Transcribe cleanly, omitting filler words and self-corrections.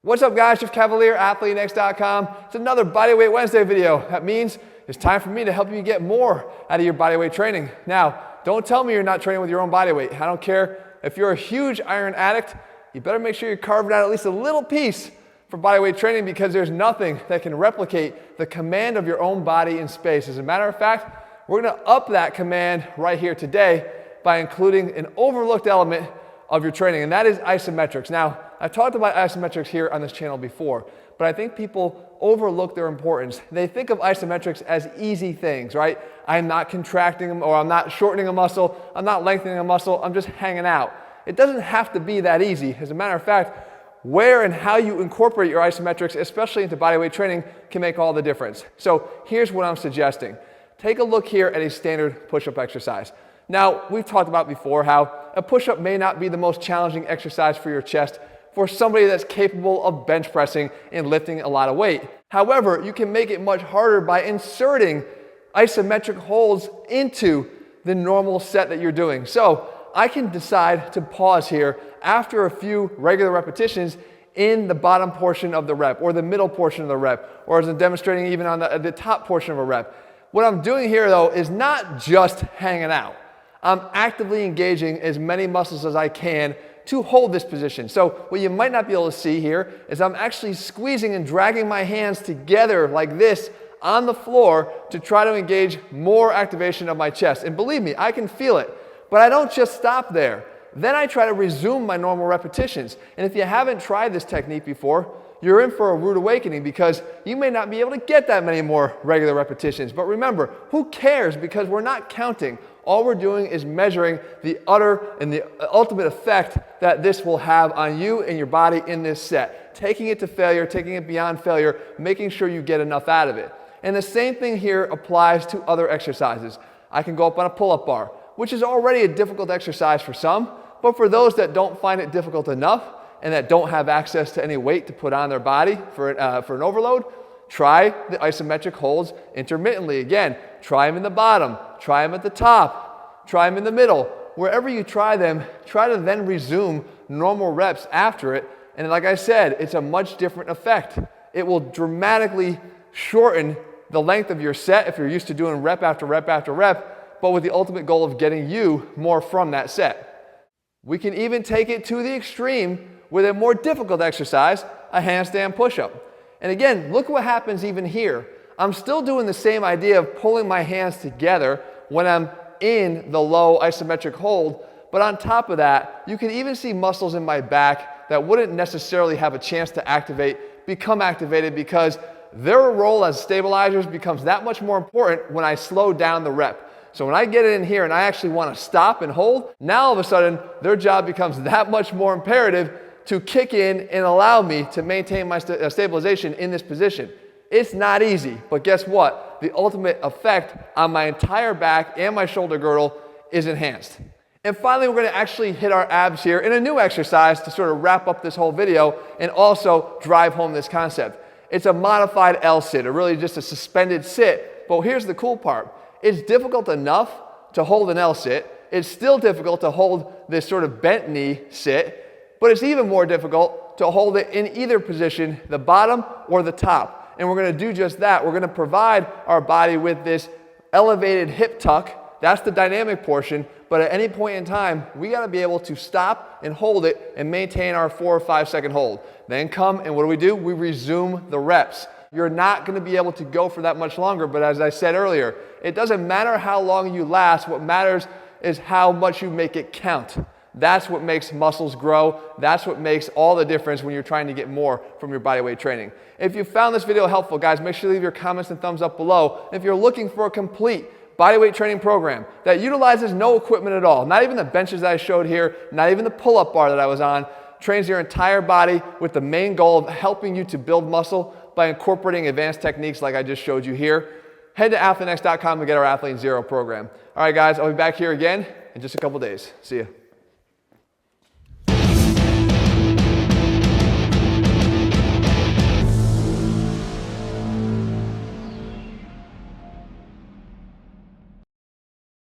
What's up guys, Jeff Cavalier, ATHLEAN-X.com. It's another Bodyweight Wednesday video. That means it's time for me to help you get more out of your bodyweight training. Now, don't tell me you're not training with your own bodyweight. I don't care if you're a huge iron addict, you better make sure you're carving out at least a little piece for bodyweight training, because there's nothing that can replicate the command of your own body in space. As a matter of fact, we're gonna up that command right here today by including an overlooked element of your training, and that is isometrics. Now, I've talked about isometrics here on this channel before, but I think people overlook their importance. They think of isometrics as easy things, right? I'm not contracting them, or I'm not shortening a muscle, I'm not lengthening a muscle, I'm just hanging out. It doesn't have to be that easy. As a matter of fact, where and how you incorporate your isometrics, especially into bodyweight training, can make all the difference. So here's what I'm suggesting. Take a look here at a standard push-up exercise. Now, we've talked about before how a push-up may not be the most challenging exercise for your chest for somebody that's capable of bench pressing and lifting a lot of weight. However, you can make it much harder by inserting isometric holds into the normal set that you're doing. So I can decide to pause here after a few regular repetitions in the bottom portion of the rep, or the middle portion of the rep, or as I'm demonstrating even on the top portion of a rep. What I'm doing here though is not just hanging out. I'm actively engaging as many muscles as I can to hold this position. So what you might not be able to see here is I'm actually squeezing and dragging my hands together like this on the floor to try to engage more activation of my chest. And believe me, I can feel it, but I don't just stop there. Then I try to resume my normal repetitions. And if you haven't tried this technique before, you're in for a rude awakening, because you may not be able to get that many more regular repetitions. But remember, who cares? Because we're not counting. All we're doing is measuring the utter and the ultimate effect that this will have on you and your body in this set. Taking it to failure, taking it beyond failure, making sure you get enough out of it. And the same thing here applies to other exercises. I can go up on a pull-up bar, which is already a difficult exercise for some, but for those that don't find it difficult enough and that don't have access to any weight to put on their body for an overload, try the isometric holds intermittently. Again, try them in the bottom, try them at the top, try them in the middle. Wherever you try them, try to then resume normal reps after it. And like I said, it's a much different effect. It will dramatically shorten the length of your set if you're used to doing rep after rep after rep, but with the ultimate goal of getting you more from that set. We can even take it to the extreme with a more difficult exercise, a handstand push-up. And again, look what happens even here. I'm still doing the same idea of pulling my hands together when I'm in the low isometric hold, but on top of that, you can even see muscles in my back that wouldn't necessarily have a chance to activate, become activated, because their role as stabilizers becomes that much more important when I slow down the rep. So when I get in here and I actually want to stop and hold, now all of a sudden their job becomes that much more imperative to kick in and allow me to maintain my stabilization in this position. It's not easy, but guess what? The ultimate effect on my entire back and my shoulder girdle is enhanced. And finally, we're going to actually hit our abs here in a new exercise to sort of wrap up this whole video and also drive home this concept. It's a modified L-sit, or really just a suspended sit. But here's the cool part. It's difficult enough to hold an L-sit. It's still difficult to hold this sort of bent knee sit, but it's even more difficult to hold it in either position, the bottom or the top. And we're going to do just that. We're going to provide our body with this elevated hip tuck. That's the dynamic portion. But at any point in time, we got to be able to stop and hold it and maintain our 4 or 5 second hold. Then come and what do? We resume the reps. You're not going to be able to go for that much longer. But as I said earlier, it doesn't matter how long you last. What matters is how much you make it count. That's what makes muscles grow. That's what makes all the difference when you're trying to get more from your bodyweight training. If you found this video helpful, guys, make sure to leave your comments and thumbs up below. If you're looking for a complete bodyweight training program that utilizes no equipment at all, not even the benches that I showed here, not even the pull-up bar that I was on, trains your entire body with the main goal of helping you to build muscle by incorporating advanced techniques like I just showed you here, head to ATHLEAN-X.com to get our Athlete Zero program. All right, guys, I'll be back here again in just a couple days. See ya.